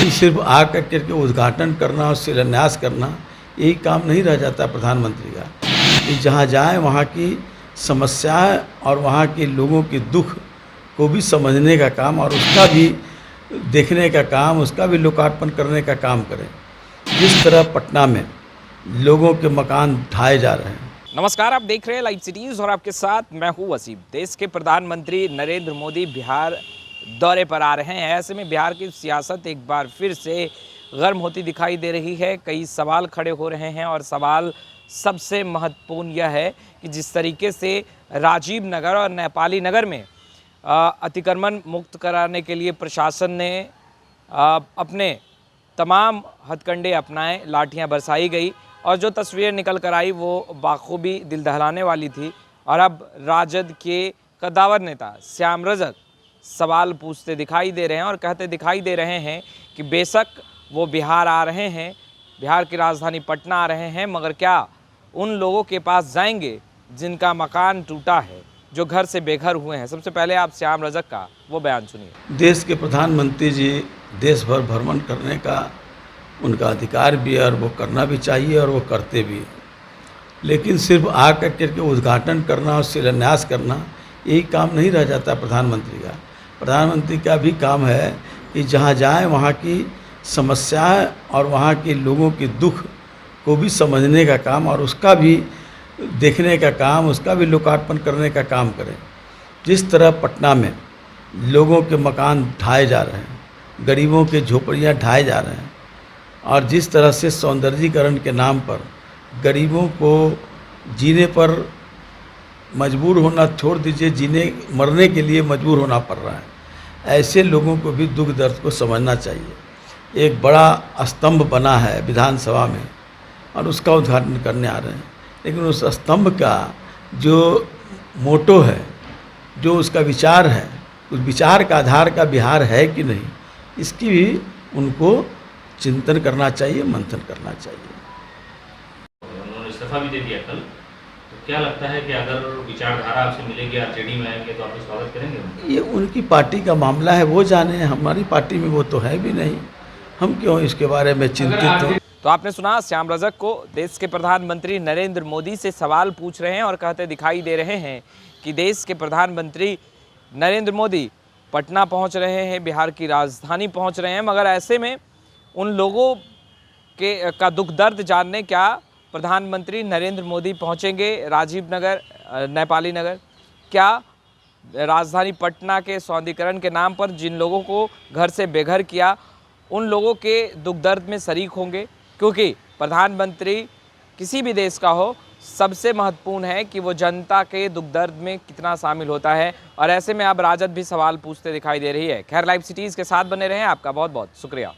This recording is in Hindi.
कि सिर्फ आ करके उद्घाटन करना और शिलान्यास करना यही काम नहीं रह जाता प्रधानमंत्री का। कि जहाँ जाए वहाँ की समस्याएं और वहाँ के लोगों के दुख को भी समझने का काम और उसका भी देखने का काम, उसका भी लोकार्पण करने का काम करें। जिस तरह पटना में लोगों के मकान ढाए जा रहे हैं। नमस्कार, आप देख रहे हैं लाइव सिटीज़ और आपके साथ मैं हूं वसीम। देश के प्रधानमंत्री नरेंद्र मोदी बिहार दौरे पर आ रहे हैं। ऐसे में बिहार की सियासत एक बार फिर से गर्म होती दिखाई दे रही है। कई सवाल खड़े हो रहे हैं और सवाल सबसे महत्वपूर्ण यह है कि जिस तरीके से राजीव नगर और नेपाली नगर में अतिक्रमण मुक्त कराने के लिए प्रशासन ने अपने तमाम हथकंडे अपनाए, लाठियां बरसाई गई और जो तस्वीरें निकल कर आई वो बाखूबी दिल दहलाने वाली थी। और अब राजद के कद्दावर नेता श्याम रजक सवाल पूछते दिखाई दे रहे हैं और कहते दिखाई दे रहे हैं कि बेशक वो बिहार आ रहे हैं, बिहार की राजधानी पटना आ रहे हैं, मगर क्या उन लोगों के पास जाएंगे जिनका मकान टूटा है, जो घर से बेघर हुए हैं। सबसे पहले आप श्याम रजक का वो बयान सुनिए। देश के प्रधानमंत्री जी देश भर भ्रमण करने का उनका अधिकार भी है और वो करना भी चाहिए और वो करते भी हैं। लेकिन सिर्फ आ करके उद्घाटन करना और शिलान्यास करना यही काम नहीं रह जाता प्रधानमंत्री का। प्रधानमंत्री का भी काम है कि जहाँ जाए वहाँ की समस्याएं और वहाँ के लोगों के दुख को भी समझने का काम और उसका भी देखने का काम, उसका भी लोकार्पण करने का काम करें। जिस तरह पटना में लोगों के मकान ढाए जा रहे हैं, गरीबों के झोपड़ियाँ ढाए जा रहे हैं और जिस तरह से सौंदर्यीकरण के नाम पर गरीबों को जीने पर मजबूर होना छोड़ दीजिए, मरने के लिए मजबूर होना पड़ रहा है। ऐसे लोगों को भी दुख दर्द को समझना चाहिए। एक बड़ा स्तंभ बना है विधानसभा में और उसका उद्घाटन करने आ रहे हैं, लेकिन उस स्तंभ का जो मोटो है, जो उसका विचार है, उस विचार का आधार का बिहार है कि नहीं, इसकी भी उनको चिंतन करना चाहिए, मंथन करना चाहिए। उन्होंने इस्तीफा भी दे दिया कल, तो क्या लगता है कि अगर विचारधारा आपसे मिलेगी, आरजेडी में आएंगे तो आप स्वागत करेंगे? ये उनकी पार्टी का मामला है, वो जाने। हमारी पार्टी में वो तो है भी नहीं, हम क्यों इसके बारे में चिंतित हो। तो आपने सुना श्याम रजक को। देश के प्रधानमंत्री नरेंद्र मोदी से सवाल पूछ रहे हैं और कहते दिखाई दे रहे हैं कि देश के प्रधानमंत्री नरेंद्र मोदी पटना पहुंच रहे हैं, बिहार की राजधानी पहुंच रहे हैं, मगर ऐसे में उन लोगों का दुख दर्द जानने क्या प्रधानमंत्री नरेंद्र मोदी पहुंचेंगे राजीव नगर, नेपाली नगर? क्या राजधानी पटना के सौंदर्यीकरण के नाम पर जिन लोगों को घर से बेघर किया, उन लोगों के दुख दर्द में शरीक होंगे? क्योंकि प्रधानमंत्री किसी भी देश का हो, सबसे महत्वपूर्ण है कि वो जनता के दुख दर्द में कितना शामिल होता है। और ऐसे में अब राजद भी सवाल पूछते दिखाई दे रही है। खैर, लाइव सिटीज़ के साथ बने रहें। आपका बहुत बहुत शुक्रिया।